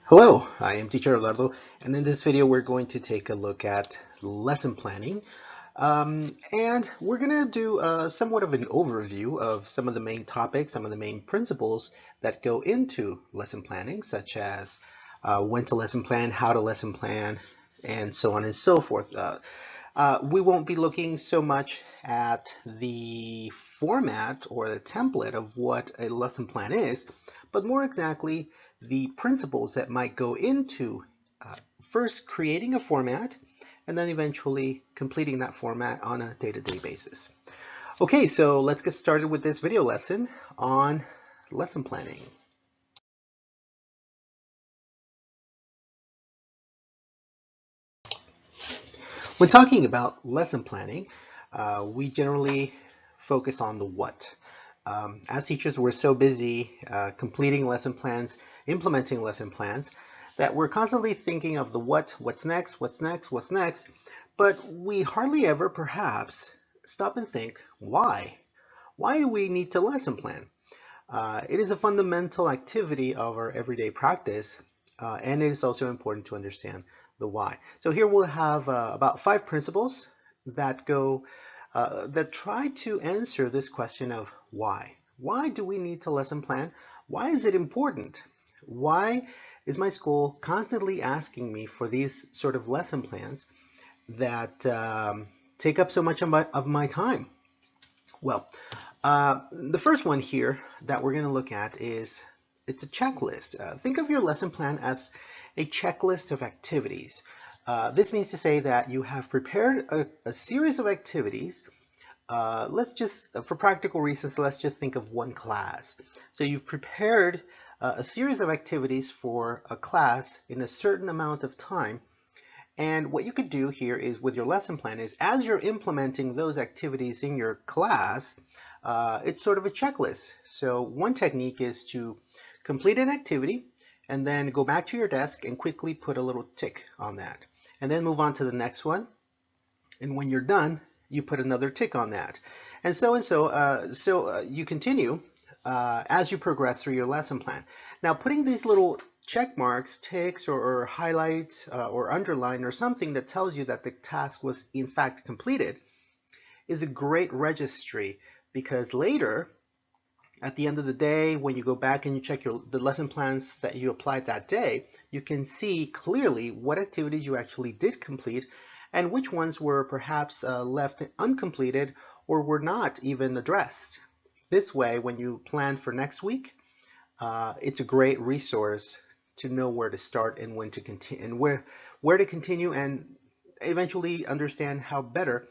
Hello, I am Teacher Eduardo, and in this video we're going to take a look at lesson planning. And we're going to do somewhat of an overview of some of the main topics, some of the main principles that go into lesson planning, such as when to lesson plan, how to lesson plan, and so on and so forth. We won't be looking so much at the format or the template of what a lesson plan is, but more exactly the principles that might go into first creating a format and then eventually completing that format on a day-to-day basis. Okay, so let's get started with this video lesson on lesson planning. When talking about lesson planning, we generally focus on the what. As teachers, we're so busy completing lesson plans, implementing lesson plans, that we're constantly thinking of the what, what's next, what's next, what's next, but we hardly ever perhaps stop and think, why? Why do we need to lesson plan? It is a fundamental activity of our everyday practice, and it is also important to understand the why. So here we'll have about 5 principles that go that try to answer this question of why. Why do we need to lesson plan? Why is it important? Why is my school constantly asking me for these sort of lesson plans that take up so much of my time? Well, the first one here that we're going to look at is it's a checklist. Think of your lesson plan as a checklist of activities. This means to say that you have prepared a series of activities. Let's just, for practical reasons, let's just think of one class. So you've prepared a series of activities for a class in a certain amount of time. And what you could do here is with your lesson plan is as you're implementing those activities in your class, it's sort of a checklist. So one technique is to complete an activity and then go back to your desk and quickly put a little tick on that. And then move on to the next one. And when you're done, you put another tick on that. And so you continue as you progress through your lesson plan. Now, putting these little check marks, ticks, or highlight or underline or something that tells you that the task was in fact completed is a great registry, because later at the end of the day, when you go back and you check the lesson plans that you applied that day, you can see clearly what activities you actually did complete and which ones were perhaps left uncompleted or were not even addressed. This way, when you plan for next week, it's a great resource to know where to start and when to continue and where to continue, and eventually understand how better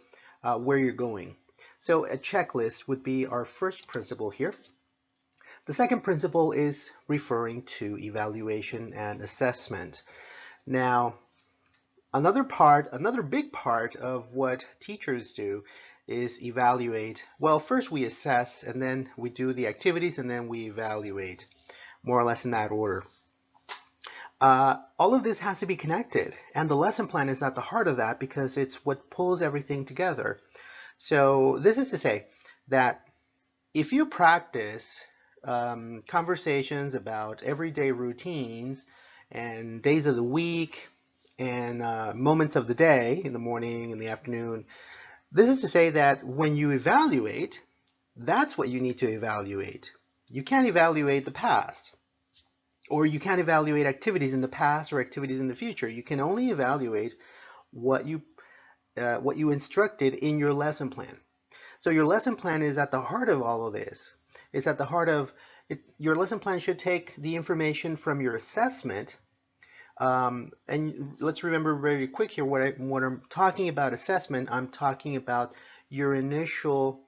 where you're going. So a checklist would be our first principle here. The second principle is referring to evaluation and assessment. Now, another big part of what teachers do is evaluate. Well, first we assess, and then we do the activities, and then we evaluate, more or less in that order. All of this has to be connected, and the lesson plan is at the heart of that because it's what pulls everything together. So this is to say that if you practice conversations about everyday routines and days of the week and moments of the day, in the morning, in the afternoon, this is to say that when you evaluate, that's what you need to evaluate. You can't evaluate the past, or you can't evaluate activities in the past or activities in the future. You can only evaluate what you instructed in your lesson plan. So your lesson plan is at the heart of all of this. It's at the heart of it. Your lesson plan should take the information from your assessment. And let's remember very quick here, when I'm talking about assessment, I'm talking about your initial,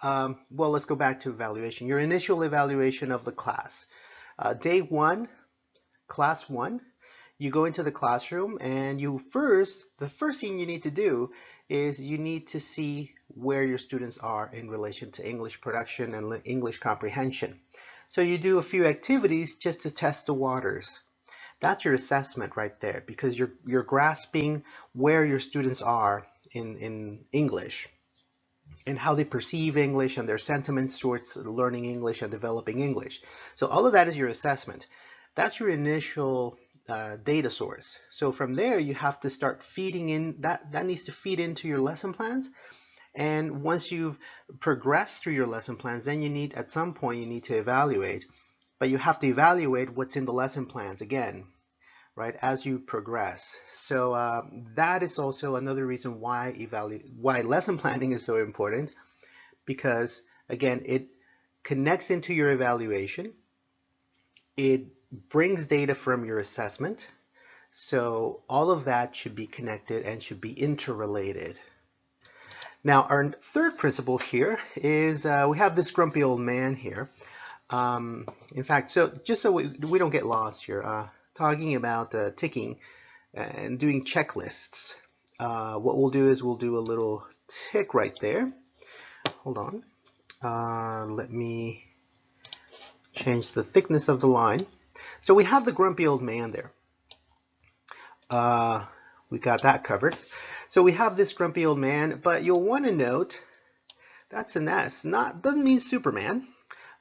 well, let's go back to evaluation. Your initial evaluation of the class. Day 1, class 1, you go into the classroom and the first thing you need to do is you need to see where your students are in relation to English production and English comprehension. So you do a few activities just to test the waters. That's your assessment right there, because you're grasping where your students are in English and how they perceive English and their sentiments towards learning English and developing English. So all of that is your assessment. That's your initial data source. So from there, you have to start feeding in, that needs to feed into your lesson plans. And once you've progressed through your lesson plans, then you need, at some point, you need to evaluate. But you have to evaluate what's in the lesson plans again, right, as you progress. So that is also another reason why lesson planning is so important, because again, it connects into your evaluation. It brings data from your assessment. So all of that should be connected and should be interrelated. Now, our third principle here is we have this grumpy old man here. In fact, so just so we don't get lost here, talking about ticking and doing checklists, what we'll do is we'll do a little tick right there. Hold on. Let me change the thickness of the line. So we have the grumpy old man there. We got that covered. So we have this grumpy old man, but you'll want to note that's an S. Doesn't mean Superman.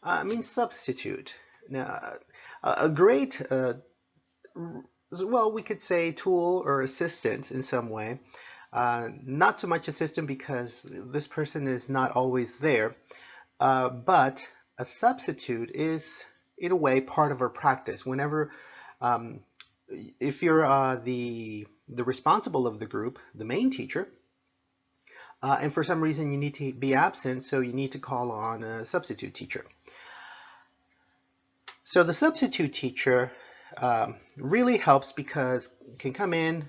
It means substitute. Now, a great, well, we could say tool or assistant in some way. Not so much assistant because this person is not always there, but a substitute is, in a way, part of our practice. Whenever, if you're the responsible of the group, the main teacher, and for some reason you need to be absent, so you need to call on a substitute teacher. So the substitute teacher really helps because can come in,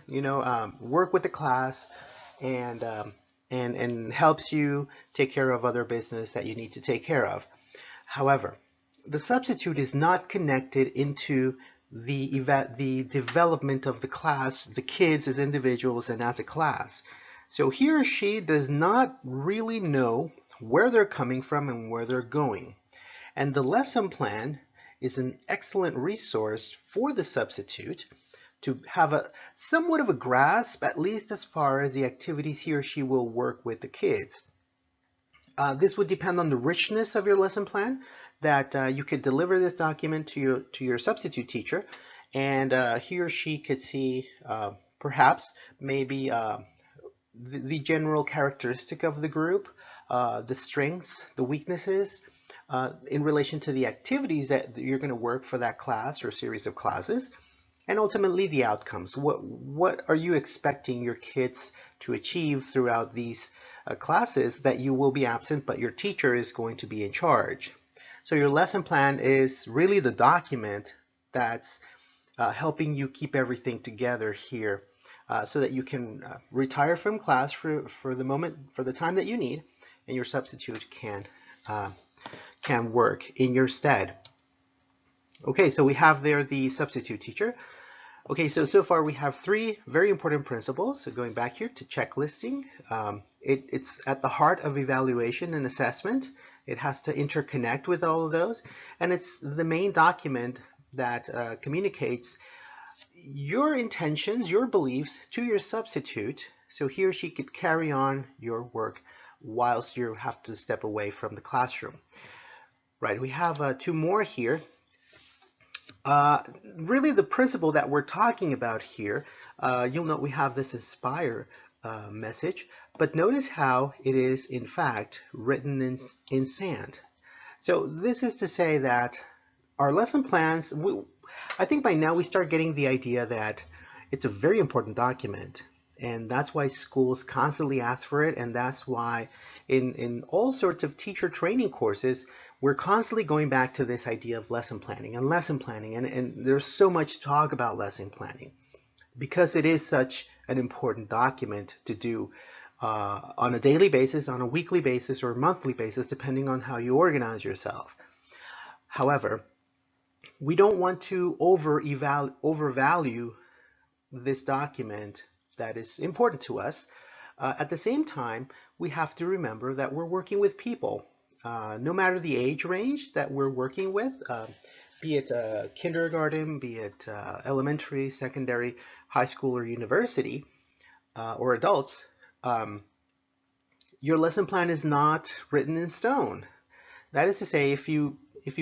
work with the class, and helps you take care of other business that you need to take care of. However, the substitute is not connected into the development of the class, the kids as individuals and as a class. So he or she does not really know where they're coming from and where they're going. And the lesson plan is an excellent resource for the substitute to have a somewhat of a grasp, at least as far as the activities he or she will work with the kids. This would depend on the richness of your lesson plan, that you could deliver this document to your substitute teacher, and he or she could see perhaps maybe the general characteristic of the group, the strengths, the weaknesses, in relation to the activities that you're going to work for that class or series of classes, and ultimately the outcomes. What are you expecting your kids to achieve throughout these classes that you will be absent, but your teacher is going to be in charge? So your lesson plan is really the document that's helping you keep everything together here, so that you can retire from class for the time that you need, and your substitute can work in your stead. Okay, so we have there the substitute teacher. Okay, so far we have three very important principles. So going back here to checklisting, it's at the heart of evaluation and assessment. It has to interconnect with all of those, and it's the main document that communicates your intentions, your beliefs to your substitute, so he or she could carry on your work whilst you have to step away from the classroom. Right, we have two more here. Really the principle that we're talking about here, you'll note we have this inspire message, but notice how it is in fact written in sand. So this is to say that our lesson plans, I think by now we start getting the idea that it's a very important document, and that's why schools constantly ask for it, and that's why in all sorts of teacher training courses we're constantly going back to this idea of lesson planning, and there's so much talk about lesson planning because it is such an important document to do on a daily basis, on a weekly basis, or monthly basis, depending on how you organize yourself. However, we don't want to overvalue this document that is important to us. At the same time, we have to remember that we're working with people. No matter the age range that we're working with, be it kindergarten, be it elementary, secondary, high school, or university, or adults, your lesson plan is not written in stone. That is to say, if you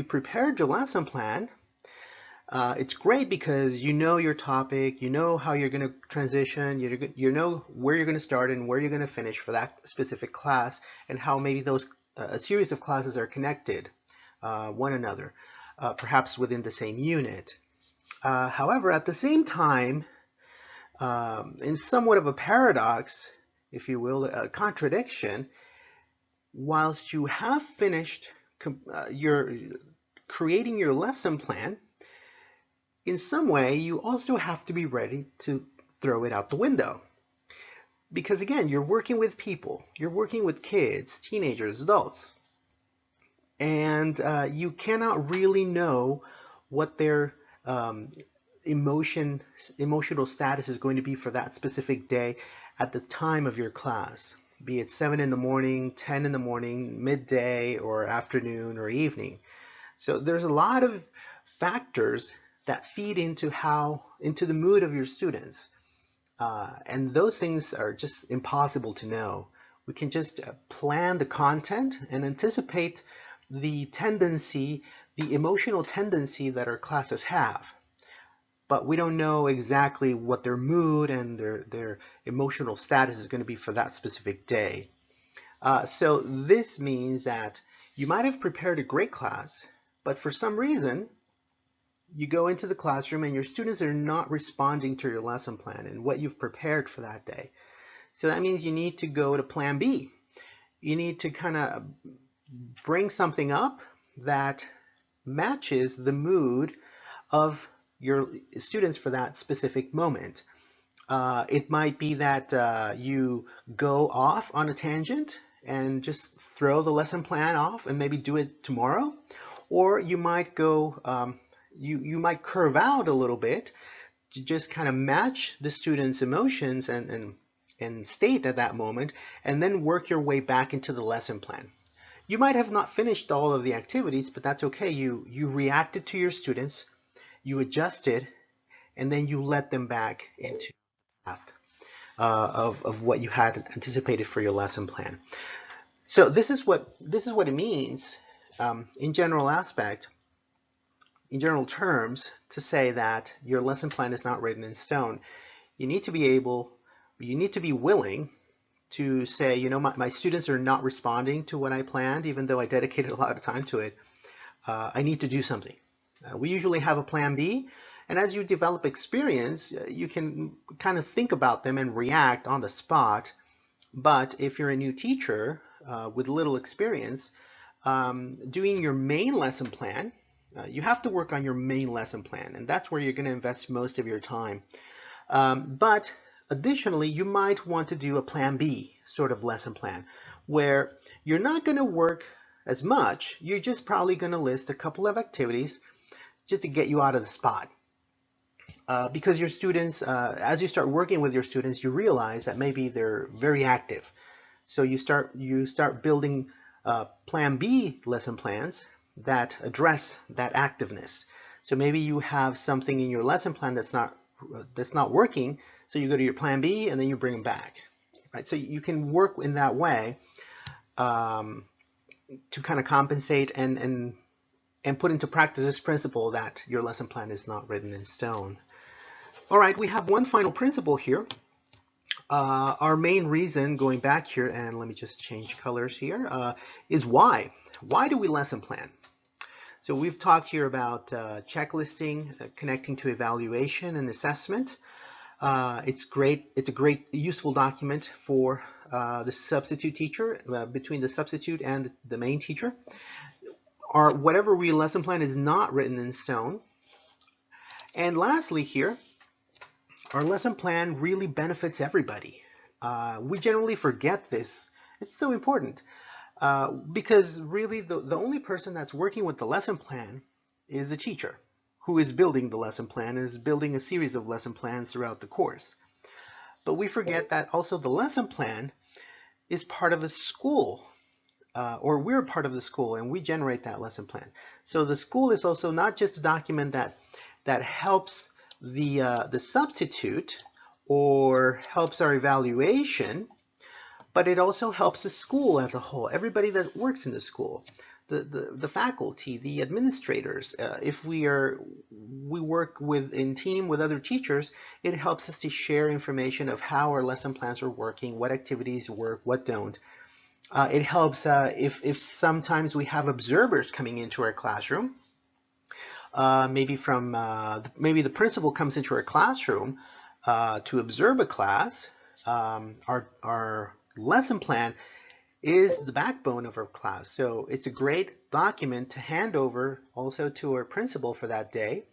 prepared your lesson plan, It's great because you know your topic, you know how you're going to transition, you know where you're going to start and where you're going to finish for that specific class, and how maybe those a series of classes are connected one another, perhaps within the same unit. However, at the same time, in somewhat of a paradox, if you will, a contradiction, whilst you have finished your creating your lesson plan, in some way you also have to be ready to throw it out the window. Because again, you're working with people, you're working with kids, teenagers, adults, and you cannot really know what their emotional status is going to be for that specific day at the time of your class, be it 7 in the morning, 10 in the morning, midday, or afternoon or evening. So there's a lot of factors that feed into the mood of your students, and those things are just impossible to know. We can just plan the content and anticipate the emotional tendency that our classes have, but we don't know exactly what their mood and their emotional status is going to be for that specific day. So this means that you might have prepared a great class, but for some reason you go into the classroom and your students are not responding to your lesson plan and what you've prepared for that day. So that means you need to go to plan B. You need to kind of bring something up that matches the mood of your students for that specific moment. It might be that you go off on a tangent and just throw the lesson plan off and maybe do it tomorrow, or you might go you might curve out a little bit to just kind of match the student's emotions and state at that moment, and then work your way back into the lesson plan. You might have not finished all of the activities, but that's okay. You reacted to your students, you adjusted, and then you let them back into the path of what you had anticipated for your lesson plan. So this is what it means in general terms, to say that your lesson plan is not written in stone. You need to be willing to say, you know, my students are not responding to what I planned, even though I dedicated a lot of time to it. I need to do something. We usually have a plan B, and as you develop experience, you can kind of think about them and react on the spot. But if you're a new teacher with little experience, doing your main lesson plan, you have to work on your main lesson plan, and that's where you're going to invest most of your time. But additionally, you might want to do a plan B sort of lesson plan, where you're not going to work as much. You're just probably going to list a couple of activities just to get you out of the spot. Because your students, as you start working with your students, you realize that maybe they're very active. So you start building plan B lesson plans that address that activeness. So maybe you have something in your lesson plan that's not working, so you go to your plan B and then you bring them back, right? So you can work in that way to kind of compensate and put into practice this principle that your lesson plan is not written in stone. All right, we have one final principle here. Our main reason, going back here, and let me just change colors here, is why. Why do we lesson plan? So we've talked here about checklisting, connecting to evaluation and assessment. It's a great useful document for the substitute teacher, between the substitute and the main teacher. Whatever we lesson plan is not written in stone. And lastly here, our lesson plan really benefits everybody. We generally forget this. It's so important. Because really the only person that's working with the lesson plan is the teacher, who is building the lesson plan, is building a series of lesson plans throughout the course. But we forget that also the lesson plan is part of a school, or we're part of the school, and we generate that lesson plan. So the school is also not just a document that helps the substitute or helps our evaluation, but it also helps the school as a whole, everybody that works in the school. the faculty, the administrators. If we work in team with other teachers, it helps us to share information of how our lesson plans are working, what activities work, what don't. It helps if sometimes we have observers coming into our classroom. Maybe the principal comes into our classroom to observe a class. Our lesson plan is the backbone of our class. So it's a great document to hand over also to our principal for that day,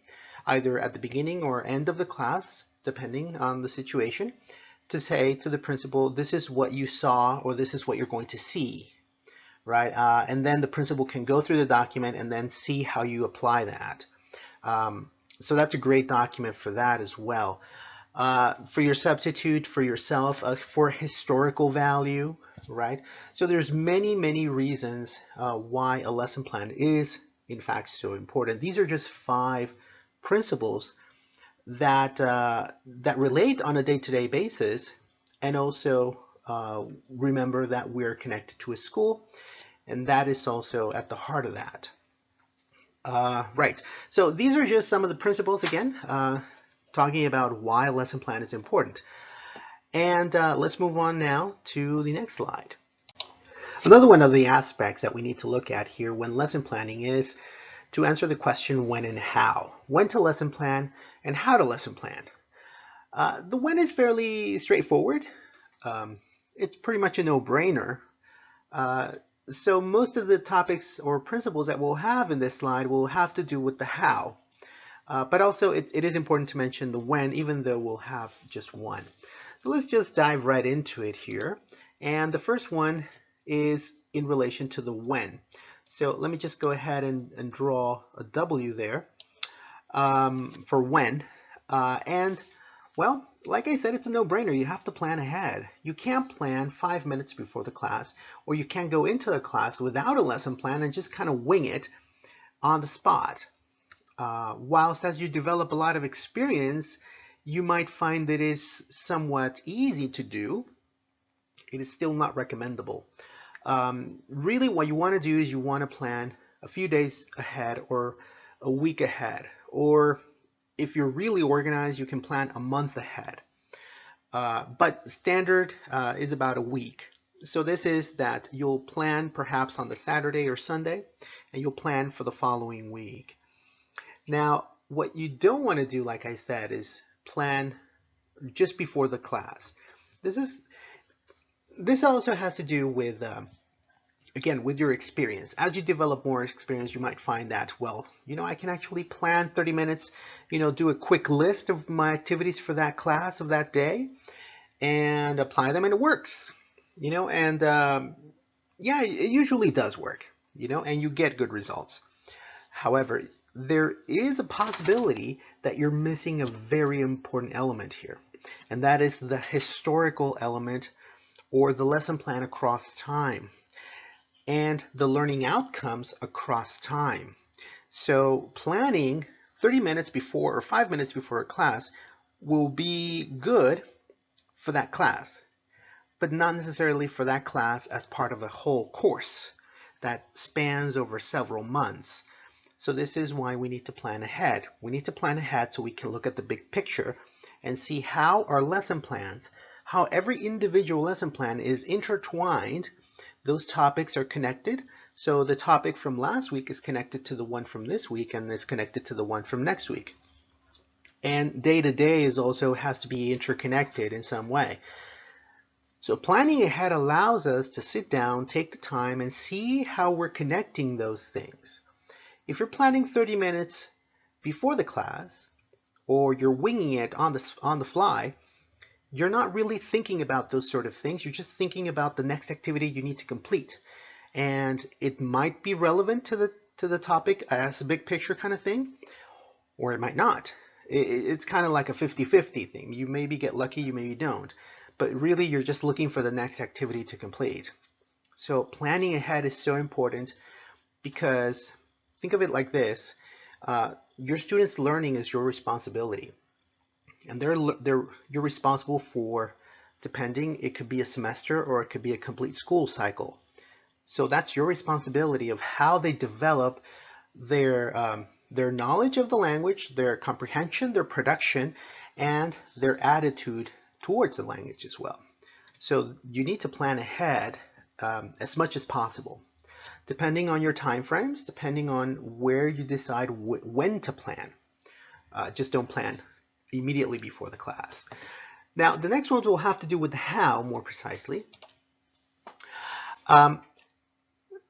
either at the beginning or end of the class, depending on the situation, to say to the principal, this is what you saw, or this is what you're going to see, right? And then the principal can go through the document and then see how you apply that. So that's a great document for that as well. For your substitute, for yourself, for historical value, right? So there's many reasons why a lesson plan is in fact so important. These are just 5 principles that relate on a day-to-day basis, and also remember that we're connected to a school, and that is also at the heart of that. Right, so these are just some of the principles again, talking about why a lesson plan is important. And let's move on now to the next slide. Another one of the aspects that we need to look at here when lesson planning is to answer the question when and how. When to lesson plan and how to lesson plan. The when is fairly straightforward. It's pretty much a no-brainer. So most of the topics or principles that we'll have in this slide will have to do with the how. But also it is important to mention the when, even though we'll have just one. So let's just dive right into it here. And the first one is in relation to the when. So let me just go ahead and draw a W there for when. And well, like I said, it's a no-brainer. You have to plan ahead. You can't plan 5 minutes before the class, or you can't go into the class without a lesson plan and just kind of wing it on the spot. Whilst as you develop a lot of experience, you might find that it is somewhat easy to do. It is still not recommendable. Really what you want to do is you want to plan a few days ahead or a week ahead, or if you're really organized, you can plan a month ahead. But standard is about a week. So this is that you'll plan perhaps on the Saturday or Sunday, and you'll plan for the following week. Now, what you don't want to do, like I said, is plan just before the class. This also has to do with, again, with your experience. As you develop more experience, you might find that, well, I can actually plan 30 minutes, do a quick list of my activities for that class of that day and apply them, and it works, and yeah, it usually does work, and you get good results. However, there is a possibility that you're missing a very important element here, and that is the historical element, or the lesson plan across time, and the learning outcomes across time. So planning 30 minutes before or 5 minutes before a class will be good for that class, but not necessarily for that class as part of a whole course that spans over several months. So this is why we need to plan ahead. We need to plan ahead so we can look at the big picture and see how our lesson plans, how every individual lesson plan is intertwined. Those topics are connected. So the topic from last week is connected to the one from this week, and is connected to the one from next week. And day to day is also has to be interconnected in some way. So planning ahead allows us to sit down, take the time, and see how we're connecting those things. If you're planning 30 minutes before the class, or you're winging it on the fly, you're not really thinking about those sort of things. You're just thinking about the next activity you need to complete. And it might be relevant to the topic as a big picture kind of thing, or it might not. It's kind of like a 50-50 thing. You maybe get lucky, you maybe don't. But really, you're just looking for the next activity to complete. So planning ahead is so important, because think of it like this. Your students' learning is your responsibility. And you're responsible for, depending, it could be a semester or it could be a complete school cycle. So that's your responsibility of how they develop their knowledge of the language, their comprehension, their production, and their attitude towards the language as well. So you need to plan ahead as much as possible, depending on your time frames, depending on where you decide when to plan. Just don't plan immediately before the class. Now, the next ones will have to do with the how more precisely.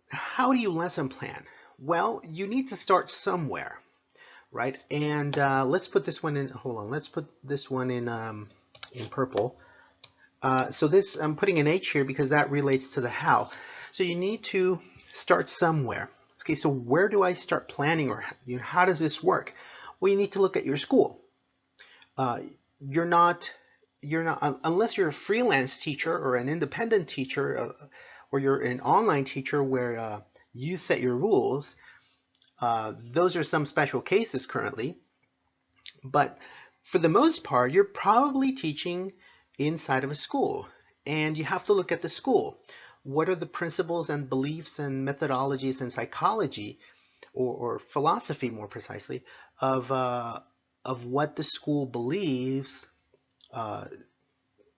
How do you lesson plan? Well, you need to start somewhere, right? And let's put this one in, hold on, let's put this one in purple. So this, I'm putting an H here because that relates to the how. So you need to start somewhere. Okay, so where do I start planning, or how does this work? Well, you need to look at your school. You're not, unless you're a freelance teacher or an independent teacher, or you're an online teacher where you set your rules. Those are some special cases currently. But for the most part, you're probably teaching inside of a school, and you have to look at the school. What are the principles and beliefs and methodologies and psychology, or philosophy more precisely, of what the school believes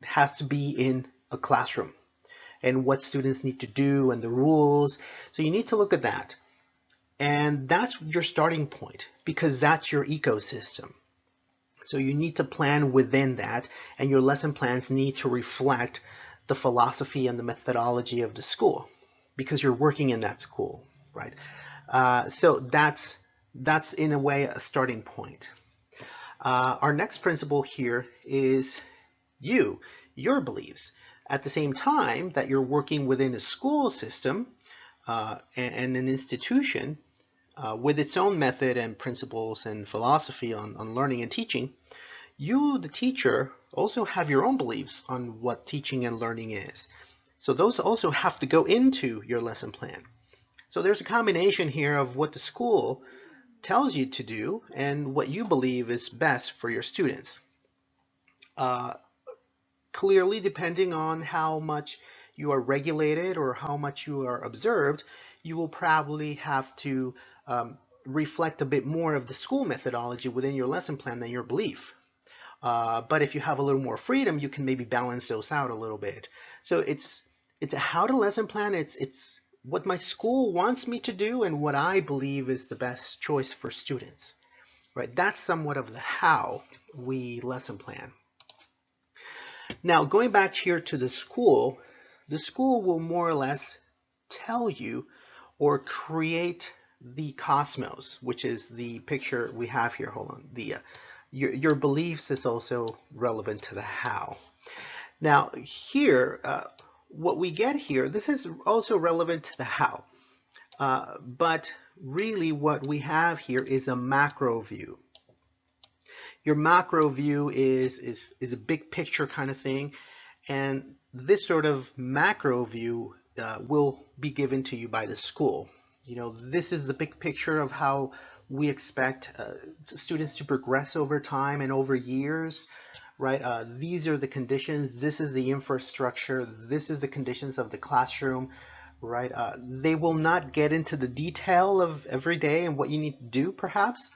has to be in a classroom, and what students need to do, and the rules. So you need to look at that. And that's your starting point, because that's your ecosystem. So you need to plan within that, and your lesson plans need to reflect the philosophy and the methodology of the school, because you're working in that school, right? So that's in a way a starting point. Our next principle here is your beliefs. At the same time that you're working within a school system and an institution with its own method and principles and philosophy on learning and teaching, you, the teacher, also have your own beliefs on what teaching and learning is. So those also have to go into your lesson plan. So there's a combination here of what the school tells you to do and what you believe is best for your students. Clearly, depending on how much you are regulated or how much you are observed, you will probably have to reflect a bit more of the school methodology within your lesson plan than your belief. But if you have a little more freedom, you can maybe balance those out a little bit. So it's how to lesson plan. It's what my school wants me to do and what I believe is the best choice for students. Right? That's somewhat of the how we lesson plan. Now, going back here to the school will more or less tell you or create the cosmos, which is the picture we have here. Hold on. Your beliefs is also relevant to the how. Now, here, what we get here, this is also relevant to the how. But really what we have here is a macro view. Your macro view is a big picture kind of thing, and this sort of macro view will be given to you by the school. This is the big picture of how we expect students to progress over time and over years, right? These are the conditions. This is the infrastructure. This is the conditions of the classroom, right? They will not get into the detail of every day and what you need to do, perhaps,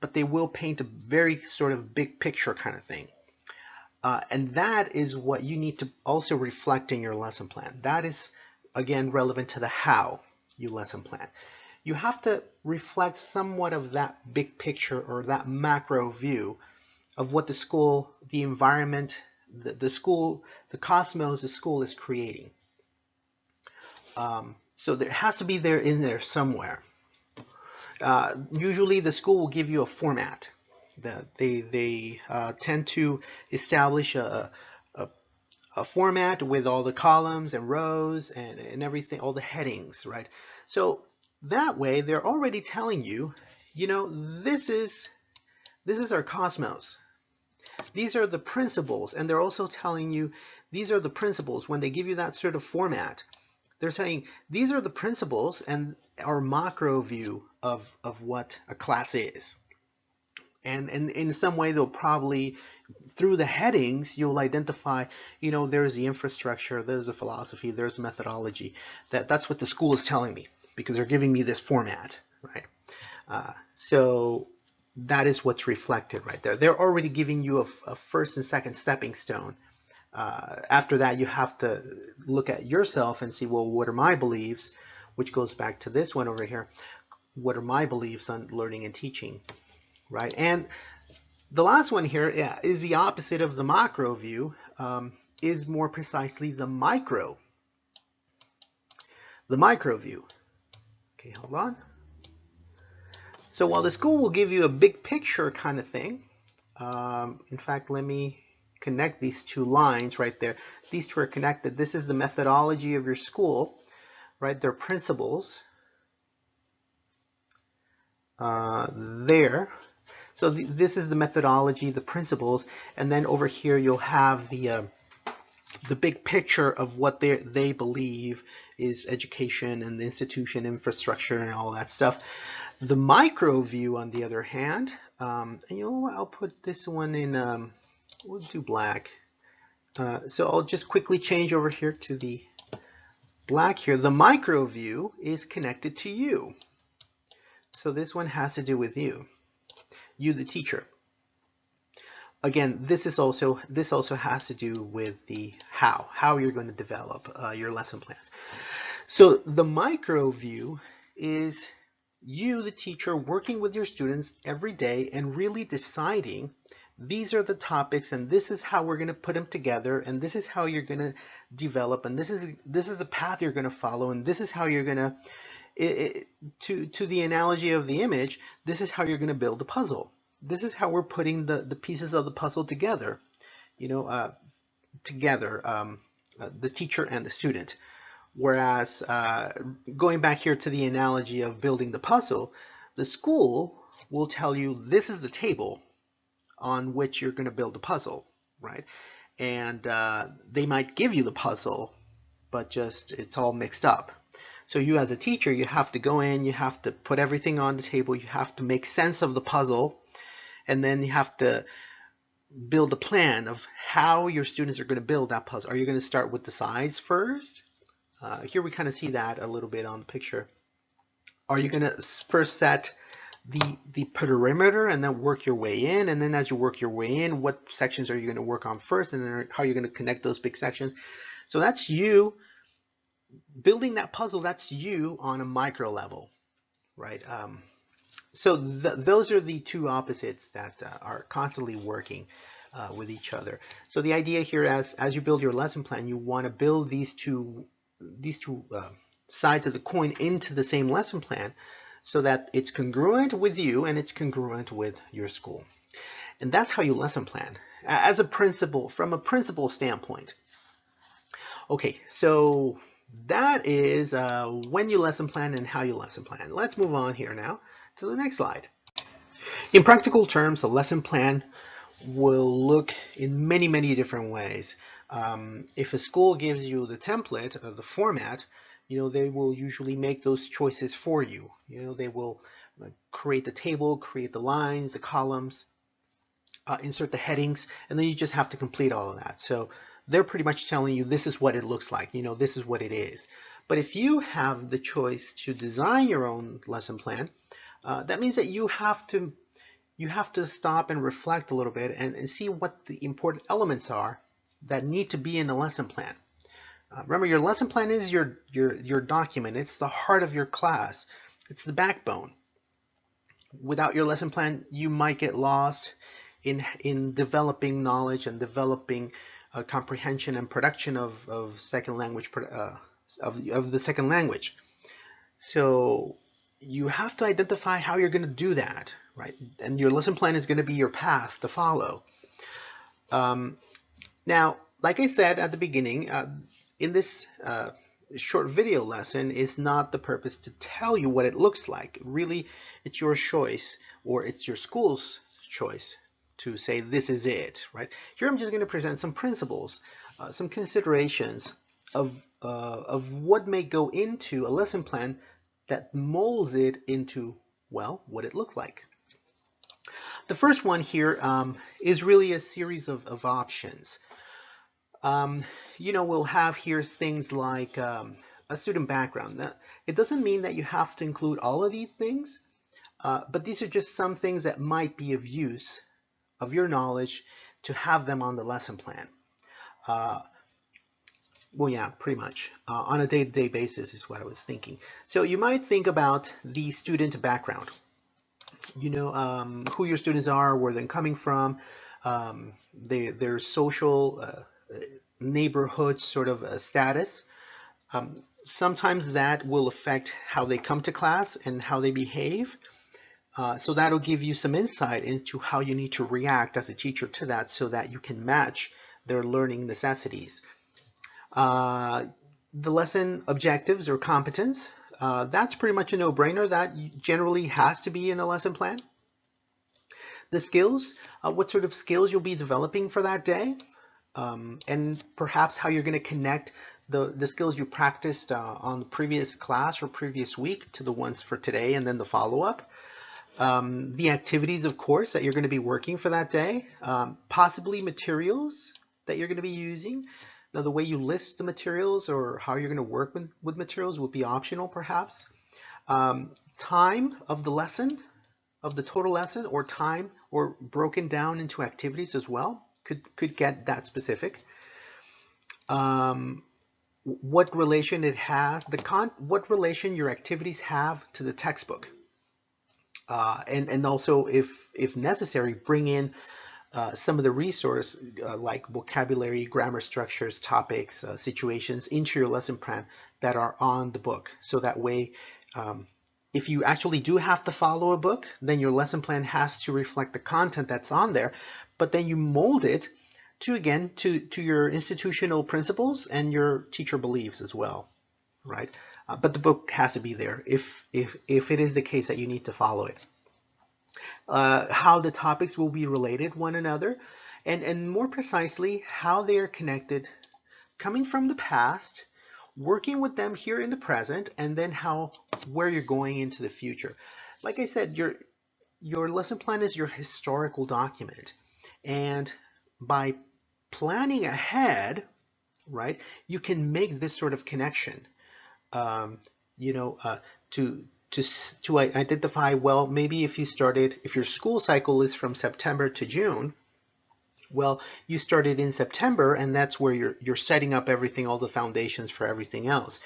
but they will paint a very sort of big picture kind of thing. And that is what you need to also reflect in your lesson plan. That is, again, relevant to the how you lesson plan. You have to reflect somewhat of that big picture or that macro view of what the school, the environment, the school, the cosmos the school is creating. So there has to be in there somewhere. Usually the school will give you a format. They tend to establish a format with all the columns and rows and everything, all the headings, right? So that way they're already telling you, this is our cosmos. These are the principles, and they're also telling you these are the principles. When they give you that sort of format, they're saying these are the principles and our macro view of what a class is. And in some way, they'll probably, through the headings, you'll identify, there's the infrastructure, there's a philosophy, there's a methodology. That's what the school is telling me because they're giving me this format, right? So that is what's reflected right there. They're already giving you a first and second stepping stone. After that, you have to look at yourself and see, well, what are my beliefs? Which goes back to this one over here. What are my beliefs on learning and teaching, right? And the last one here, yeah, is the opposite of the macro view, is more precisely the micro view. Okay, hold on. So while the school will give you a big picture kind of thing, in fact, let me connect these two lines right there. These two are connected. This is the methodology of your school, right? Their principles there. So this is the methodology, the principles, and then over here you'll have the big picture of what they believe is education and the institution infrastructure and all that stuff. The micro view, on the other hand, and I'll put this one in, we'll do black. So I'll just quickly change over here to the black here. The micro view is connected to you. So this one has to do with you, the teacher. Again, this also has to do with the how you're going to develop your lesson plans. So the micro view is you, the teacher, working with your students every day and really deciding these are the topics and this is how we're going to put them together and this is how you're going to develop and this is the path you're going to follow and this is how you're going to the analogy of the image, this is how you're going to build the puzzle. This is how we're putting the pieces of the puzzle together, the teacher and the student. Whereas going back here to the analogy of building the puzzle, the school will tell you this is the table on which you're going to build the puzzle, right? And they might give you the puzzle, but just it's all mixed up. So you as a teacher, you have to go in, you have to put everything on the table, you have to make sense of the puzzle, and then you have to build a plan of how your students are going to build that puzzle. Are you going to start with the sides first? Here we kind of see that a little bit on the picture. Are you going to first set the perimeter and then work your way in? And then as you work your way in, what sections are you going to work on first? And then how are you going to connect those big sections? So that's you building that puzzle. That's you on a micro level, right? So those are the two opposites that are constantly working with each other. So the idea here, as you build your lesson plan, you want to build these two sides of the coin into the same lesson plan so that it's congruent with you and it's congruent with your school. And that's how you lesson plan as a principal, from a principal standpoint. Okay, so that is when you lesson plan and how you lesson plan. Let's move on here now to the next slide. In practical terms, a lesson plan will look in many, many different ways. If a school gives you the template or the format, they will usually make those choices for you. They will create the table, create the lines, the columns, insert the headings, and then you just have to complete all of that. So they're pretty much telling you this is what it looks like, this is what it is. But if you have the choice to design your own lesson plan, that means that you have to stop and reflect a little bit and see what the important elements are that need to be in a lesson plan. Remember, your lesson plan is your document. It's the heart of your class. It's the backbone. Without your lesson plan, you might get lost in developing knowledge and developing comprehension and production of second language of the second language. So you have to identify how you're going to do that, right? And your lesson plan is going to be your path to follow. Now, like I said at the beginning, in this short video lesson is not the purpose to tell you what it looks like. Really, it's your choice, or it's your school's choice to say this is it, right? Here I'm just going to present some principles, some considerations of what may go into a lesson plan that molds it into, well, what it looked like. The first one here is really a series of options. We'll have here things like a student background. Now, it doesn't mean that you have to include all of these things, but these are just some things that might be of use of your knowledge to have them on the lesson plan. Well, yeah, pretty much. On a day-to-day basis is what I was thinking. So you might think about the student background. Who your students are, where they're coming from, their social neighborhood sort of status. Sometimes that will affect how they come to class and how they behave. So that'll give you some insight into how you need to react as a teacher to that so that you can match their learning necessities. The lesson objectives or competence, that's pretty much a no-brainer. That generally has to be in a lesson plan. The skills, what sort of skills you'll be developing for that day, and perhaps how you're going to connect the skills you practiced on the previous class or previous week to the ones for today and then the follow-up. The activities, of course, that you're going to be working for that day, possibly materials that you're going to be using. Now, the way you list the materials or how you're going to work with materials will be optional, perhaps. Time of the lesson, of the total lesson, or time, or broken down into activities as well, could get that specific. What relation it has, what relation your activities have to the textbook. And also, if necessary, bring in some of the resource like vocabulary, grammar structures, topics, situations into your lesson plan that are on the book. So that way, if you actually do have to follow a book, then your lesson plan has to reflect the content that's on there, but then you mold it to your institutional principles and your teacher beliefs as well, right? But the book has to be there if it is the case that you need to follow it. How the topics will be related one another, and more precisely, how they are connected, coming from the past, working with them here in the present, and then where you're going into the future. Like I said, your lesson plan is your historical document, and by planning ahead, right, you can make this sort of connection. To identify, well, maybe if your school cycle is from September to June, well, you started in September, and that's where you're setting up everything, all the foundations for everything else.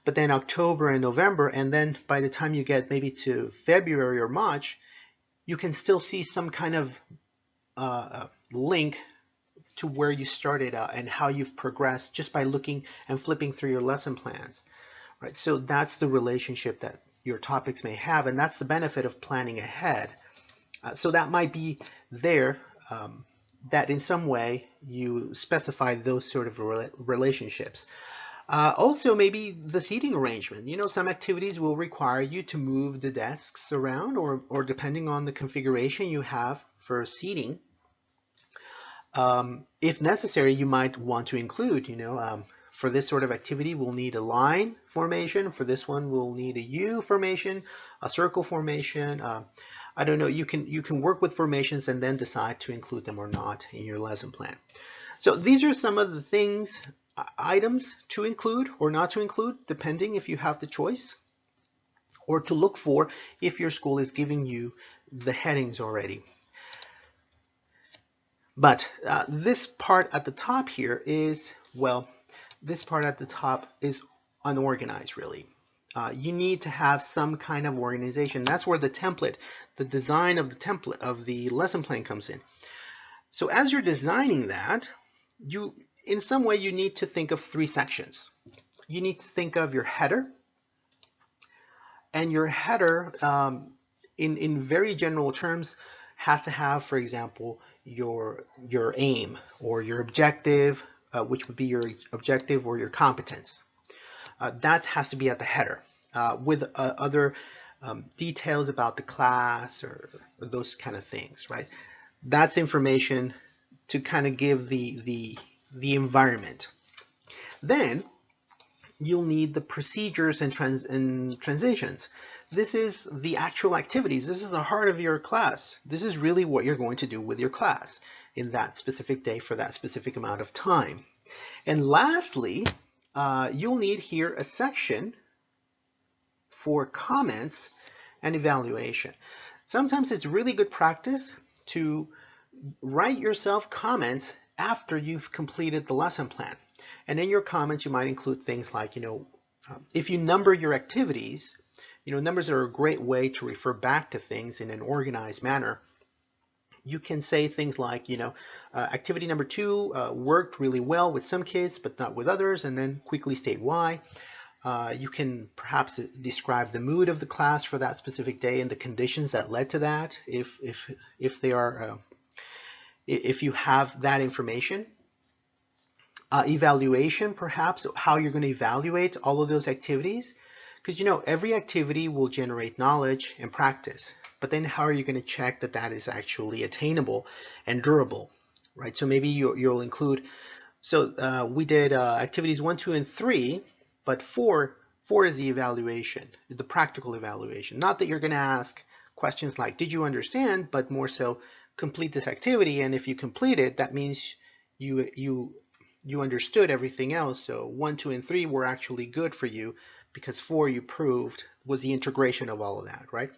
But then October and November, and then by the time you get maybe to February or March, you can still see some kind of link to where you started and how you've progressed just by looking and flipping through your lesson plans, right? So that's the relationship that your topics may have, and that's the benefit of planning ahead. So that might be there, that in some way you specify those sort of relationships. Also, maybe the seating arrangement. Some activities will require you to move the desks around, or depending on the configuration you have for seating, if necessary, you might want to include, for this sort of activity, we'll need a line formation. For this one, we'll need a U formation, a circle formation. I don't know. You can work with formations and then decide to include them or not in your lesson plan. So these are some of the things, items to include or not to include, depending if you have the choice, or to look for if your school is giving you the headings already. But this part at the top here is, well, this part at the top is unorganized, really. You need to have some kind of organization. That's where the template, the design of the template of the lesson plan comes in. So as you're designing that, in some way, you need to think of 3 sections. You need to think of your header, and your header, in very general terms, has to have, for example, your aim or your objective, which would be your objective or your competence. That has to be at the header, with other details about the class or those kind of things, right? That's information to kind of give the environment. Then you'll need the procedures and transitions. this is the actual activities. This is the heart of your class. This is really what you're going to do with your class in that specific day for that specific amount of time. And lastly, you'll need here a section for comments and evaluation. Sometimes it's really good practice to write yourself comments after you've completed the lesson plan. And in your comments, you might include things like, if you number your activities, numbers are a great way to refer back to things in an organized manner. You can say things like, activity number 2 worked really well with some kids, but not with others, and then quickly state why. You can perhaps describe the mood of the class for that specific day and the conditions that led to that, if you have that information. Evaluation, perhaps how you're going to evaluate all of those activities, because every activity will generate knowledge and practice, but then how are you going to check that that is actually attainable and durable, right? So maybe you'll include, we did activities 1, 2, and 3, but 4 is the evaluation, the practical evaluation. Not that you're going to ask questions like, did you understand, but more so, complete this activity, and if you complete it, that means you understood everything else. So 1, 2, and 3 were actually good for you, because 4 you proved was the integration of all of that, right?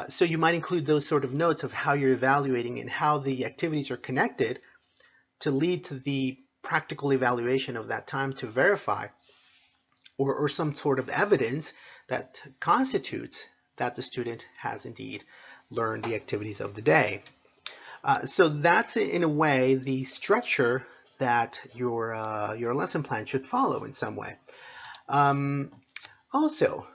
So you might include those sort of notes of how you're evaluating and how the activities are connected to lead to the practical evaluation of that time to verify, or some sort of evidence that constitutes that the student has indeed learned the activities of the day. So that's in a way the structure that your lesson plan should follow in some way. Also,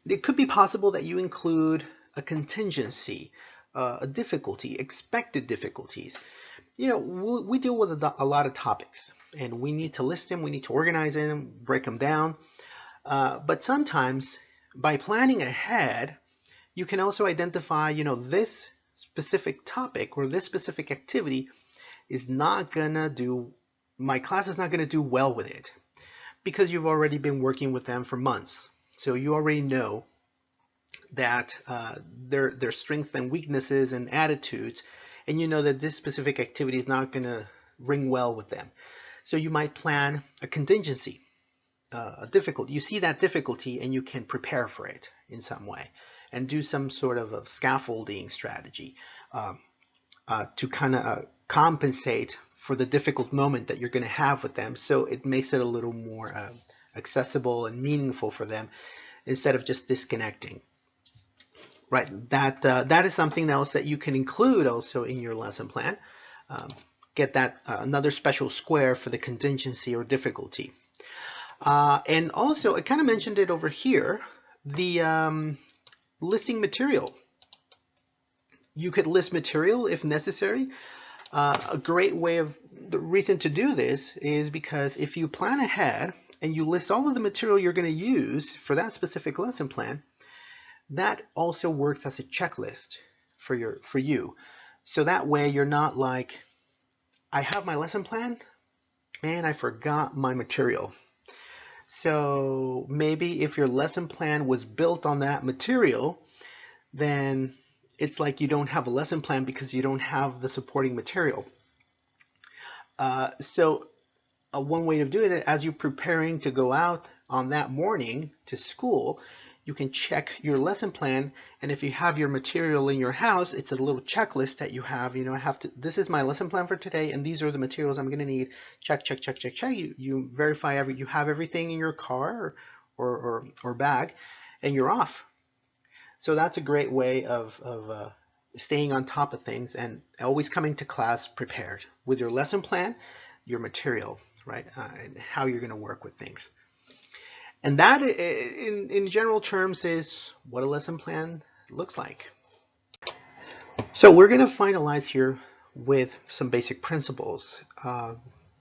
it could be possible that you include a contingency, a difficulty, expected difficulties. We deal with a lot of topics, and we need to list them, we need to organize them, break them down. But sometimes, by planning ahead, you can also identify, this specific topic or this specific activity is not gonna do, my class is not gonna do well with it, because you've already been working with them for months. So you already know that their strengths and weaknesses and attitudes, and you know that this specific activity is not gonna ring well with them. So you might plan a contingency, a difficulty. You see that difficulty and you can prepare for it in some way and do some sort of a scaffolding strategy to kind of compensate for the difficult moment that you're going to have with them, so it makes it a little more accessible and meaningful for them instead of just disconnecting. Right, that is something else that you can include also in your lesson plan. Get that another special square for the contingency or difficulty. And also, I kind of mentioned it over here, the listing material. You could list material if necessary. A great way of, the reason to do this is because if you plan ahead and you list all of the material you're going to use for that specific lesson plan, that also works as a checklist for you. So that way you're not like, I have my lesson plan, man, I forgot my material. So maybe if your lesson plan was built on that material, then it's like you don't have a lesson plan because you don't have the supporting material. So one way of doing it, as you're preparing to go out on that morning to school, you can check your lesson plan, and if you have your material in your house, it's a little checklist that you have. I have to, this is my lesson plan for today, and these are the materials I'm going to need. Check, check, check, check, check. You verify you have everything in your car or bag, and you're off. So that's a great way of staying on top of things and always coming to class prepared with your lesson plan, your material, right, and how you're going to work with things. And that, in general terms, is what a lesson plan looks like. So we're going to finalize here with some basic principles,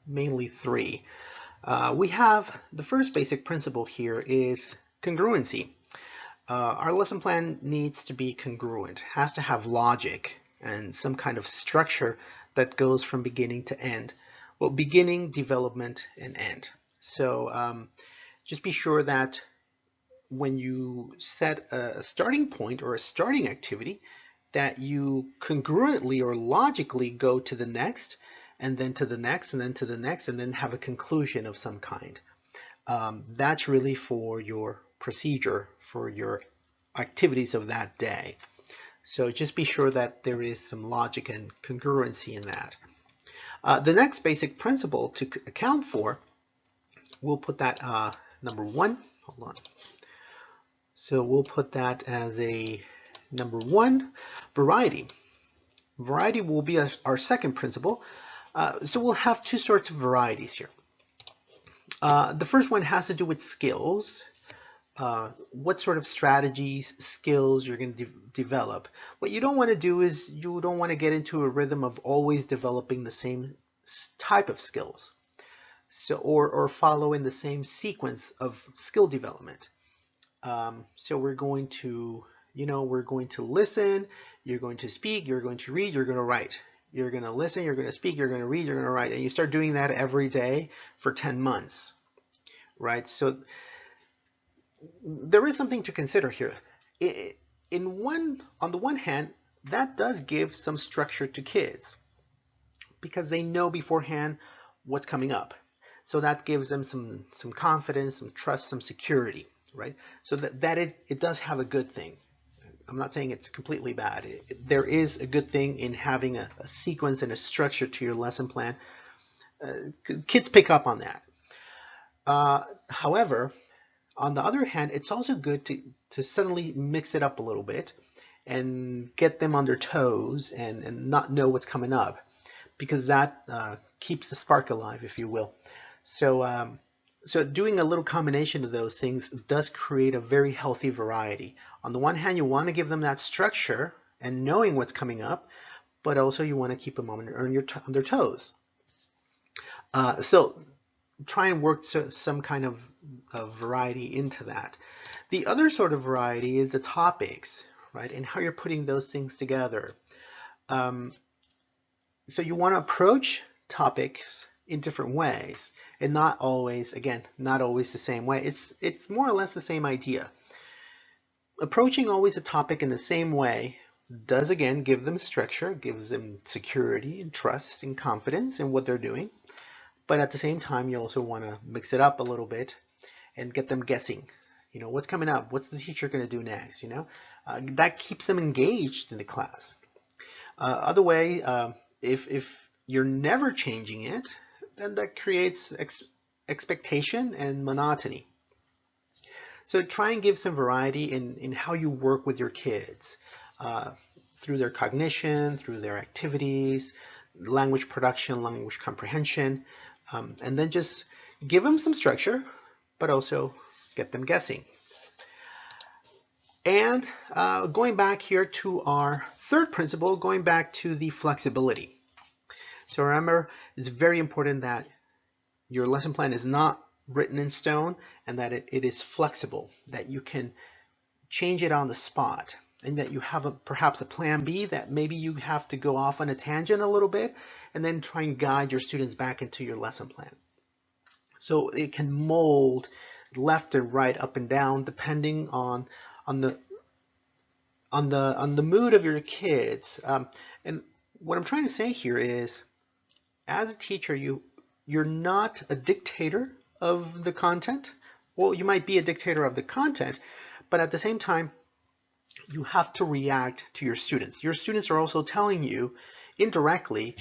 mainly 3. We have the first basic principle here is congruency. Our lesson plan needs to be congruent, has to have logic and some kind of structure that goes from beginning to end. Well, beginning, development, and end. So just be sure that when you set a starting point or a starting activity, that you congruently or logically go to the next, and then to the next, and then to the next, and then have a conclusion of some kind. That's really for your procedure, for your activities of that day. So just be sure that there is some logic and congruency in that. The next basic principle to account for, we'll put that number 1. Hold on. So we'll put that as a number 1, variety. Variety will be our second principle. So we'll have two sorts of varieties here. The first one has to do with skills. What sort of strategies, skills you're going to develop. What you don't want to do is you don't want to get into a rhythm of always developing the same type of skills. So, or follow in the same sequence of skill development. So we're going to, we're going to listen, you're going to speak, you're going to read, you're going to write. You're going to listen, you're going to speak, you're going to read, you're going to write. And you start doing that every day for 10 months, right? So there is something to consider here. On the one hand, that does give some structure to kids because they know beforehand what's coming up. So that gives them some confidence, some trust, some security, right? So that it does have a good thing. I'm not saying it's completely bad. There is a good thing in having a sequence and a structure to your lesson plan. Kids pick up on that. However, on the other hand, it's also good to suddenly mix it up a little bit and get them on their toes and not know what's coming up, because that keeps the spark alive, if you will. So, so doing a little combination of those things does create a very healthy variety. On the one hand, you want to give them that structure and knowing what's coming up, but also you want to keep them on their toes. So try and work some kind of variety into that. The other sort of variety is the topics, right, and how you're putting those things together. So you want to approach topics in different ways, and not always the same way. It's more or less the same idea. Approaching always a topic in the same way does again give them structure, gives them security and trust and confidence in what they're doing. But at the same time, you also want to mix it up a little bit and get them guessing. What's coming up? What's the teacher going to do next? That keeps them engaged in the class. Other way, if you're never changing it, then that creates expectation and monotony. So try and give some variety in how you work with your kids through their cognition, through their activities, language production, language comprehension, and then just give them some structure, but also get them guessing. And going back here to our third principle, going back to the flexibility. So remember, it's very important that your lesson plan is not written in stone and that it is flexible, that you can change it on the spot, and that you have perhaps a plan B that maybe you have to go off on a tangent a little bit and then try and guide your students back into your lesson plan. So it can mold left and right, up and down, depending on the mood of your kids. And what I'm trying to say here is, as a teacher, you're not a dictator of the content. Well, you might be a dictator of the content, but at the same time, you have to react to your students. Your students are also telling you indirectly,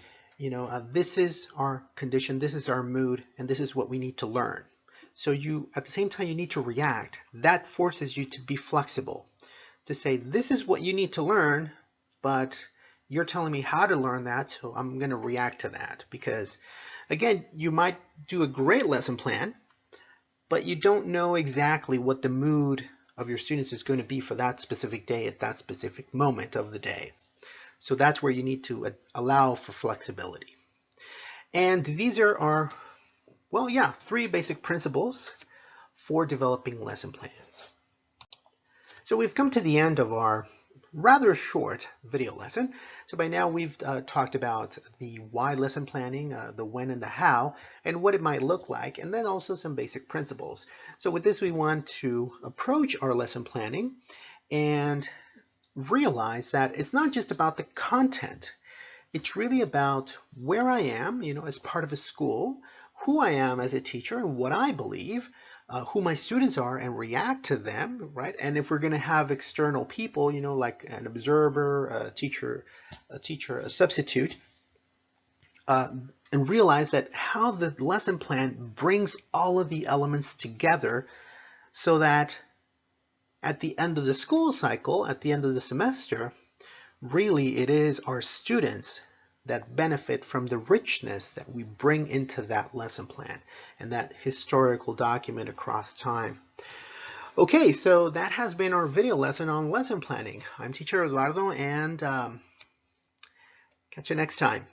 this is our condition, this is our mood, and this is what we need to learn. So at the same time, you need to react. That forces you to be flexible, to say, this is what you need to learn, but you're telling me how to learn that, so I'm going to react to that. Because, again, you might do a great lesson plan, but you don't know exactly what the mood of your students is going to be for that specific day at that specific moment of the day. So that's where you need to allow for flexibility. And these are our, three basic principles for developing lesson plans. So we've come to the end of our rather short video lesson. So by now we've talked about the why lesson planning, the when and the how, and what it might look like, and then also some basic principles. So with this, we want to approach our lesson planning and realize that it's not just about the content. It's really about where I am, as part of a school, who I am as a teacher and what I believe, who my students are and react to them, right? And if we're going to have external people, like an observer, a substitute, and realize that how the lesson plan brings all of the elements together so that at the end of the school cycle, at the end of the semester, really it is our students that benefit from the richness that we bring into that lesson plan and that historical document across time. Okay, so that has been our video lesson on lesson planning. I'm teacher Eduardo, and catch you next time.